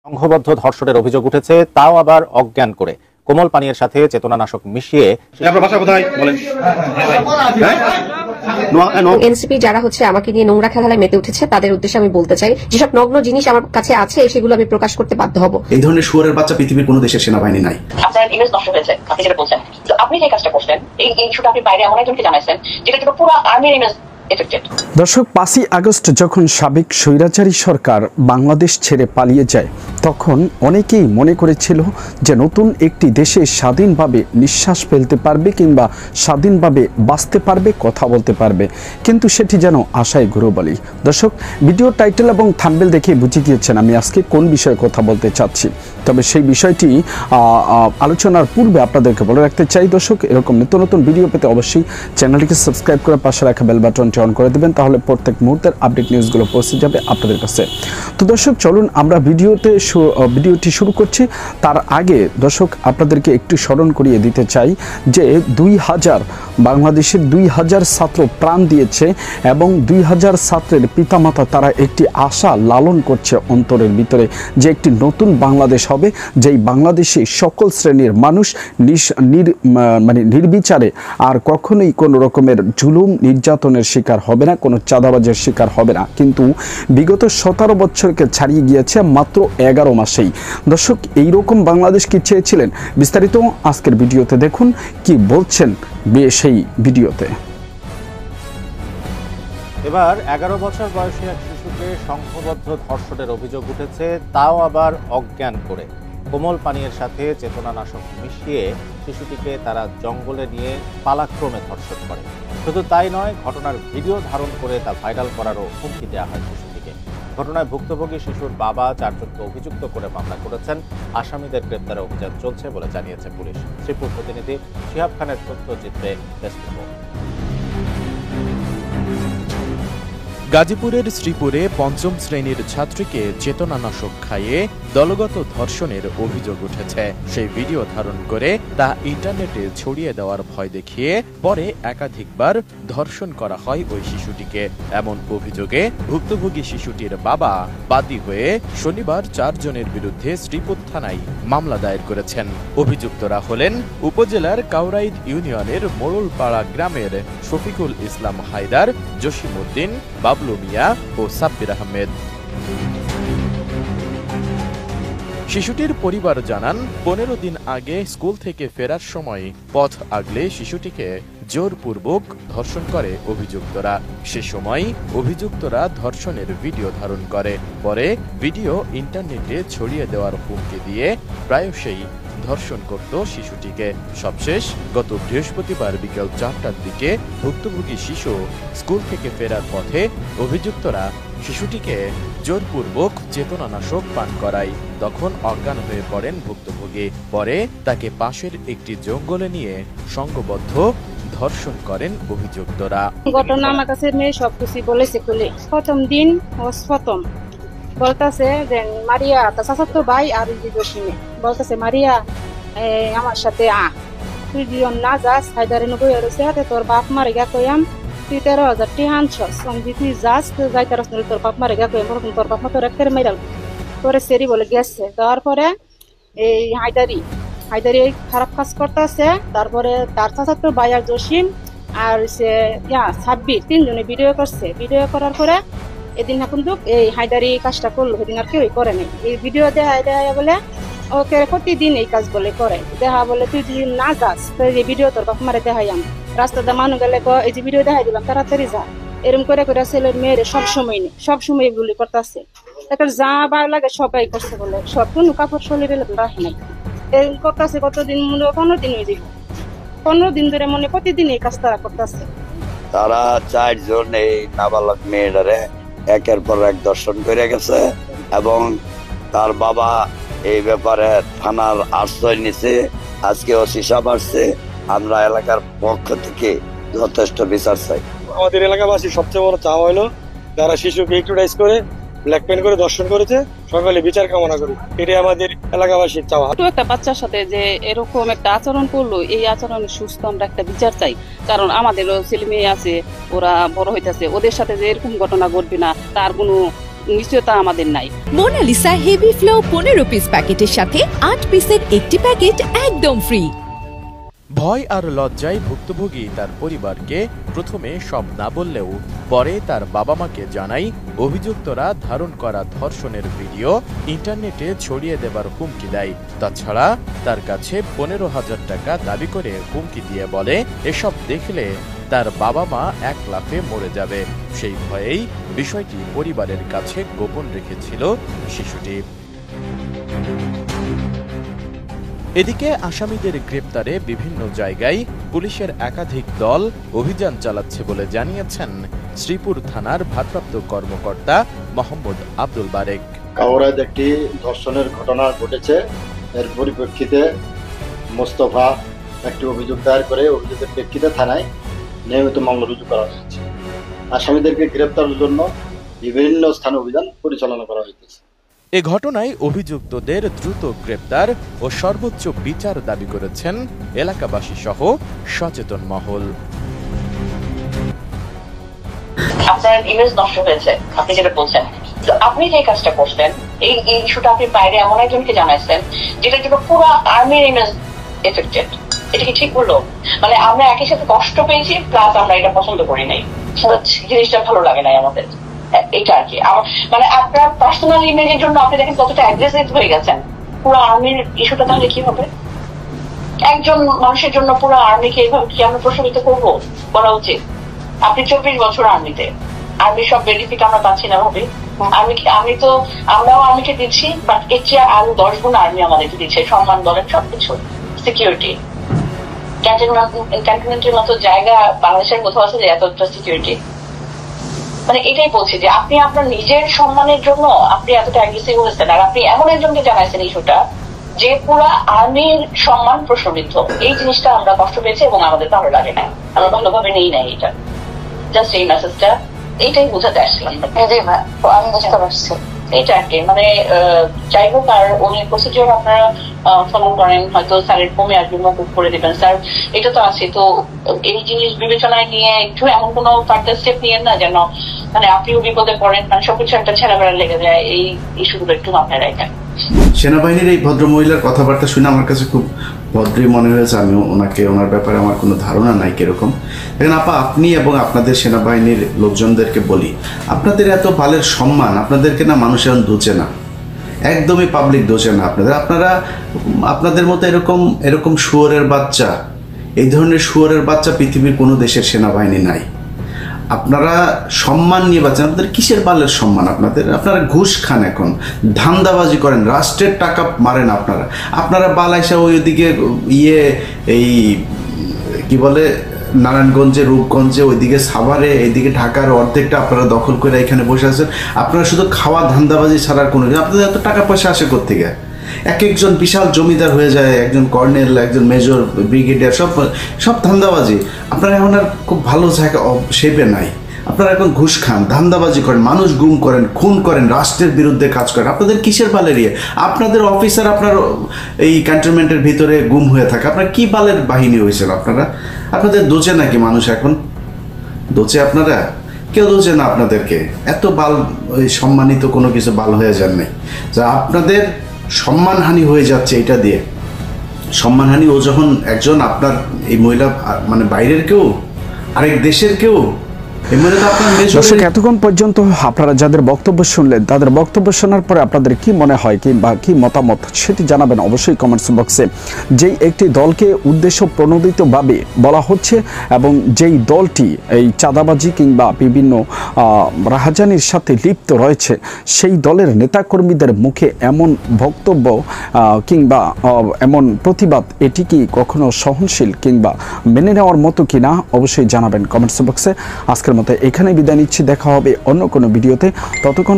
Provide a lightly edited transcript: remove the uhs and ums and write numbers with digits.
সংঘবদ্ধ ধর্ষণের অভিযোগ উঠেছে, তাও আবার অজ্ঞান করে কোমল পানীয়ের সাথে চেতনানাশক মিশিয়ে। এনসিপি যারা আমাকে নিয়ে নোংরা খেলায় মেতে উঠেছে তাদের উদ্দেশ্যে আমি বলতে চাই, যেসব নগ্ন জিনিস আমার কাছে আছে সেগুলো আমি প্রকাশ করতে বাধ্য হব। এই ধরনের শুয়োরের বাচ্চা পৃথিবীর কোনো দেশের সেনাবাহিনী নাই। আপনার ইমেজ নষ্ট হয়েছে, আপনি যেটা বলছেন, তো আপনি যে কাজটা করছেন এই ইস্যুটা আপনি বাইরে এমন একজনকে জানাইছেন যেটা কিন্তু পুরো আর্মির ইমেজ। দর্শক, 5ই আগস্ট যখন সাবেক স্বৈরাচারী সরকার বাংলাদেশ ছেড়ে পালিয়ে যায় তখন অনেকেই মনে করেছিল যে নতুন একটি দেশে স্বাধীনভাবে নিঃশ্বাস ফেলতে পারবে কিংবা স্বাধীনভাবে বাঁচতে পারবে, কথা বলতে পারবে, কিন্তু সেটি যেন আশায় গুরুবলি। দর্শক, ভিডিও টাইটেল এবং থাম্বনেল দেখে বুঝে গিয়েছেন আমি আজকে কোন বিষয়ে কথা বলতে চাচ্ছি। তবে সেই বিষয়টি আলোচনার পূর্বে আপনাদেরকে বলে রাখতে চাই, দর্শক, এরকম নিত্য নতুন ভিডিও পেতে অবশ্যই চ্যানেলটিকে সাবস্ক্রাইব করে পাশে রাখা বেল বাটনটি অন করে দেবেন, তাহলে প্রত্যেক মুহূর্তের আপডেট নিউজগুলো পৌঁছে যাবে আপনাদের কাছে। তো দর্শক, চলুন আমরা ভিডিওটি শুরু করছি। তার আগে দর্শক আপনাদেরকে একটু স্মরণ করিয়ে দিতে চাই যে বাংলাদেশের 2000 ছাত্র প্রাণ দিয়েছে এবং 2000 ছাত্রের পিতামাতা তারা একটি আশা লালন করছে অন্তরের ভিতরে যে একটি নতুন বাংলাদেশ হবে, যেই বাংলাদেশে সকল শ্রেণীর মানুষ নির্বিচারে আর কখনোই কোনো রকমের জুলুম নির্যাতনের শিকার হবে না, কোনো চাঁদাবাজের শিকার হবে না। কিন্তু বিগত 17 বছরকে ছাড়িয়ে গিয়েছে মাত্র 11 মাসেই। দর্শক, এইরকম বাংলাদেশ কি চেয়েছিলেন? বিস্তারিত আজকের ভিডিওতে দেখুন কি বলছেন সেই ভিডিওতে। এবার 11 বছর বয়সী এক শিশুকে সংঘবদ্ধ ধর্ষণের অভিযোগ উঠেছে, তাও আবার অজ্ঞান করে কোমল পানীয়ের সাথে চেতনানাশক মিশিয়ে শিশুটিকে তারা জঙ্গলে নিয়ে পালাক্রমে ধর্ষণ করে। শুধু তাই নয়, ঘটনার ভিডিও ধারণ করে তা ভাইরাল করারও হুমকি দেওয়া হয় শিশুটিকে। ঘটনায় ভুক্তভোগী শিশুর বাবা 4 জনকে অভিযুক্ত করে মামলা করেছেন। আসামিদের গ্রেপ্তারে অভিযান চলছে বলে জানিয়েছে পুলিশ। শ্রীপুর প্রতিনিধি শিহাব খানের তথ্যচিত্রে ডেস্ক রিপোর্ট। গাজীপুরের শ্রীপুরে 5ম শ্রেণীর ছাত্রীকে চেতনানাশক খাইয়ে দলগত ধর্ষণের অভিযোগ উঠেছে। সেই ভিডিও ধারণ করে তা ইন্টারনেটে ছড়িয়ে দেওয়ার ভয় দেখিয়ে পরে একাধিকবার ধর্ষণ করা হয় ওই শিশুটিকে। এমন অভিযোগে ভুক্তভোগী শিশুটির বাবা বাদী হয়ে শনিবার 4 জনের বিরুদ্ধে শ্রীপুর থানায় মামলা দায়ের করেছেন। অভিযুক্তরা হলেন উপজেলার কাউরাইদ ইউনিয়নের মোড়লপাড়া গ্রামের শফিকুল ইসলাম হায়দার, জসিমউদ্দিন, বাবলু মিয়া ও সাব্বির আহমেদ। শিশুটির পরিবার জানান, 15 দিন আগে স্কুল থেকে ফেরার সময় পথ আগলে শিশুটিকে জোরপূর্বক ধর্ষণ করে অভিযুক্তরা। সে সময় অভিযুক্তরা ধর্ষণের ভিডিও ধারণ করে। পরে ভিডিও ইন্টারনেটে ছড়িয়ে দেওয়ার হুমকি দিয়ে প্রায়শই ধর্ষণ করত শিশুটিকে। সবশেষ গত বৃহস্পতিবার বিকেল 4টার দিকে ভুক্তভোগী শিশু স্কুল থেকে ফেরার পথে অভিযুক্তরা শিশুটিকে জোরপূর্বক চেতনানাশক পান করায়। তখন অজ্ঞান হয়ে পড়েন ভুক্তভোগী। পরে তাকে পাশের একটি জঙ্গলে নিয়ে সংঘবদ্ধ ধর্ষণ করেন অভিযুক্তরা। ঘটনা আমার কাছে মেয়ে সবকিছু বলেছে খুলে। প্রথম দিন প্রথম বলতেছে যে মারিয়া তার চাচাতো ভাই আর জসিমে বলতেছে, মারিয়া আমার সাথে তুই দিয়ন না যাস, হায়দারে নবই রয়েছে তোর বাপ মারে গা কইয়াম, তুই 13,000 টাকা আনছস, তুই যাস যাইতে রাস তোর বাপ মারে গা কইয়াম, তোর বাপ মা তোর একটা মেরাল তোরে সেরি বলে গেছে। তারপরে এই হায়দারি খারাপ কাজ করতেছে। তারপরে তার চাচাতো ভাই আর জসিম আর সে সাব্বির 3 জনে ভিডিও করছে। ভিডিও করার পরে এদিন কিন্তু এই হায়দারি কাজটা করলো, সেদিন আর কেউই করে নাই। এই ভিডিও দেখা বলে ওকে প্রতিদিন এই কাজ বলে করে দেখা বলে, তুই যদি না যাস এই ভিডিও তোর বাপ মারে দেখাইয়াম, রাস্তাতে মানুষ গেলে এই যে ভিডিও দেখাই দিলাম তাড়াতাড়ি যা। এরকম করে ছেলের মেয়েরে সবসময় এগুলি করতেছে। একটা যা ভালো লাগে সবাই করছে বলে, সব কোনো কাপড় শরীরে রাখে নাই। এরকম করতেছে কতদিন, 15 দিন হয়ে যাবে, 15 দিন ধরে মনে প্রতিদিন এই কাজ তারা করতেছে। তারা 4 জন এই নাবালক মেয়েটারে একের পর এক দর্শন করে গেছে এবং তার বাবা এই ব্যাপারে থানার আশ্রয় নিছে। আজকে ওসি সাহেব আসছে। আমরা এলাকার পক্ষ থেকে যথেষ্ট বিচার চাই। আমাদের এলাকাবাসী সবচেয়ে বড় চাওয়া হলো যারা শিশুকে ইউটিলাইজ করে ব্ল্যাকমেল করে দর্শন করেছে সকলে বিচার কামনা করি, এটাই আমাদের এলাকাবাসীর চাওয়া। একটা বাচ্চার সাথে যে এরকম একটা আচরণ করলো, এই আচরণের সুস্থ আমরা একটা বিচার চাই। কারণ আমাদেরও ছেলে মেয়ে আছে, ওরা বড় হইতেছে, ওদের সাথে যে এরকম ঘটনা ঘটবে না তার কোনো নিশ্চয়তা আমাদের নাই। মোনালিসা হেভি ফ্লো 15 পিস প্যাকেটের সাথে 8 পিসের একটি প্যাকেট একদম ফ্রি। ভয় আর লজ্জায় ভুক্তভোগী তার পরিবারকে প্রথমে সব না বললেও পরে তার বাবা মাকে জানাই অভিযুক্তরা ধারণ করা ধর্ষণের ভিডিও ইন্টারনেটে ছড়িয়ে দেবার হুমকি দেয়। তাছাড়া তার কাছে 15,000 টাকা দাবি করে হুমকি দিয়ে বলে এসব দেখলে তার বাবা মা এক লাফে মরে যাবে। সেই ভয়েই বিষয়টি পরিবারের কাছে গোপন রেখেছিল শিশুটি। এদিকে আসামিদের গ্রেপ্তারে বিভিন্ন জায়গায় পুলিশের একাধিক দল অভিযান চালাচ্ছে বলে জানিয়েছেন শ্রীপুর থানার ভারপ্রাপ্ত কর্মকর্তা মোহাম্মদ আব্দুল বারেক। কাওড়ায় একটি ধর্ষণের ঘটনা ঘটেছে, এর পরিপ্রেক্ষিতে মোস্তফা একটি অভিযোগ দায়ের করে অভিযোগের প্রেক্ষিতে থানায় নিয়মিত মামলা রুজু করা হয়েছে। আসামিদেরকে গ্রেপ্তারের জন্য বিভিন্ন স্থানে অভিযান পরিচালনা করা হয়েছে। এ ঘটনায় অভিযুক্তদের দ্রুত গ্রেপ্তার ও সর্বোচ্চ বিচার দাবি করেছেন এলাকাবাসী সহ সচেতন মহল। আপনার ইমেজ নষ্ট হয়েছে, আপনি যেটা বলছেন, তো আপনি যে কাজটা করছেন এই ইস্যুটা আপনি বাইরে এমন একজনকে জানাইছেন যেটা জন্য পুরো আর্মির ইমেজ এফেক্টেড। এটা কি ঠিক বললো? মানে আমরা একই সাথে কষ্ট পেয়েছি প্লাস আমরা এটা পছন্দ করি নাই, জিনিসটা ভালো লাগে নাই আমাদের। এটা আর কি মানে আপনার পার্সোনাল ইমেজের জন্য আপনি দেখেন কতটা অ্যাগ্রেসিভ হয়ে গেছেন। পুরো আর্মির ইস্যুটা তাহলে কি হবে? একজন মানুষের জন্য পুরো আর্মিকে এইভাবে কি আমরা প্রশমিত করবো? করা উচিত। আপনি 24 বছর আর্মিতে, আর্মির সব বেনিফিট আমরা পাচ্ছি না ভাবে। আমরাও আর্মিকে দিচ্ছি, বাট এর চেয়ে আরো 10 গুণ আর্মি আমাদেরকে দিচ্ছে, সম্মান বলেন সবকিছু, সিকিউরিটি। ক্যান্টনমেন্টের মতো জায়গা বাংলাদেশের কোথাও আছে যে এতটা সিকিউরিটি? মানে এটাই বলছি যে আপনি আপনার নিজের সম্মানের জন্য আপনি এতটা অ্যাগ্রেসিভ হয়েছেন, আর আপনি এমন একজনকে জানাইছেন ইস্যুটা যে পুরো আর্মির সম্মান প্রশমিত। এই জিনিসটা আমরা কষ্ট পেয়েছি এবং আমাদের ভালো লাগে না, আমরা ভালোভাবে নেই না। এটা জাস্ট এই মেসেজটা, এইটাই বোঝাতে আসছিলাম। আমি বুঝতে পারছি এটা আর কি। মানে যাই হোক, আর ওই প্রসিডিওর আপনারা ফলো করেন, হয়তো স্যারের কমে আসবে, মকুব করে দিবেন স্যার, এটা তো আছে। তো এই জিনিস বিবেচনায় নিয়ে একটু এমন কোনো ফার্দার স্টেপ নিয়েন না যেন মানে আপনিও বিপদে পড়েন, মানে সবকিছু একটা ছেলেবেলা লেগে যায়। এই ইস্যুগুলো একটু মাথায় রাখেন। সেনাবাহিনীর এই ভদ্র মহিলার কথাবার্তা শুনে আমার কাছে খুব ভদ্রই মনে হয়েছে। আমি ওনার ব্যাপারে আমার কোনো ধারণা নাই কিরকম। এখন আপনি এবং আপনাদের সেনাবাহিনীর লোকজনদেরকে বলি, আপনাদের এত বালের সম্মান, আপনাদেরকে না মানুষ এখন দোচে না, একদমই পাবলিক দোচে না। আপনাদের মতো এরকম শুয়োরের বাচ্চা, এই ধরনের শুয়োরের বাচ্চা পৃথিবীর কোনো দেশের সেনাবাহিনী নাই। আপনারা সম্মান নিয়ে বাঁচেন, আপনাদের কিসের বালের সম্মান? আপনারা ঘুষ খান, এখন ধান্দাবাজি করেন, রাষ্ট্রের টাকা মারেন। আপনারা বালাইসা ওইদিকে এই কি বলে নারায়ণগঞ্জে, রূপগঞ্জে, ওইদিকে সাভারে, এইদিকে ঢাকার অর্ধেকটা আপনারা দখল করে এখানে বসে আছেন। আপনারা শুধু খাওয়া ধান্দাবাজি ছাড়ার কোনো, আপনাদের এত টাকা পয়সা আসে কোত্থেকে? এক একজন বিশাল জমিদার হয়ে যায়, একজন কর্নেল, একজন মেজর, ব্রিগেডিয়ার, সব ধান্দাবাজি। আপনারা এখন আর খুব ভালো জায়গা শেপে নাই। আপনারা এখন ঘুষ খান, ধান্দাবাজি করেন, মানুষ গুম করেন, খুন করেন, রাষ্ট্রের বিরুদ্ধে কাজ করেন। আপনাদের কিসের বালের আপনাদের অফিসার আপনার এই ক্যান্টনমেন্টের ভিতরে গুম হয়ে থাকে। আপনার কি বালের বাহিনী হয়েছিল? আপনাদের দোচে নাকি মানুষ? এখন দোচে আপনারা? কেউ দোচে না আপনাদেরকে। এত বাল সম্মানিত কোনো কিছু বাল হয়ে যান নাই, যা আপনাদের সম্মানহানি হয়ে যাচ্ছে। এটা দিয়ে সম্মানহানি। ও যখন একজন আপনার এই মহিলা মানে বাইরের কেউ, আরেক দেশের কেউ, দর্শক এতক্ষণ পর্যন্ত আপনারা যাদের বক্তব্য শুনলেন, তাদের বক্তব্য শোনার পরে আপনাদের কি মনে হয় কিংবা কি মতামত সেটি জানাবেন অবশ্যই কমেন্টস বক্সে। যেই একটি দলকে উদ্দেশ্য প্রণোদিতভাবে বলা হচ্ছে এবং যেই দলটি এই চাঁদাবাজি কিংবা বিভিন্ন রাহাজানির সাথে লিপ্ত রয়েছে, সেই দলের নেতাকর্মীদের মুখে এমন বক্তব্য কিংবা এমন প্রতিবাদ, এটি কি কখনো সহনশীল কিংবা মেনে নেওয়ার মতো কিনা অবশ্যই জানাবেন কমেন্টস বক্সে। আজকের মতো এখানে বিদায় নিচ্ছি, দেখা হবে অন্য কোনো ভিডিওতে। ততক্ষণ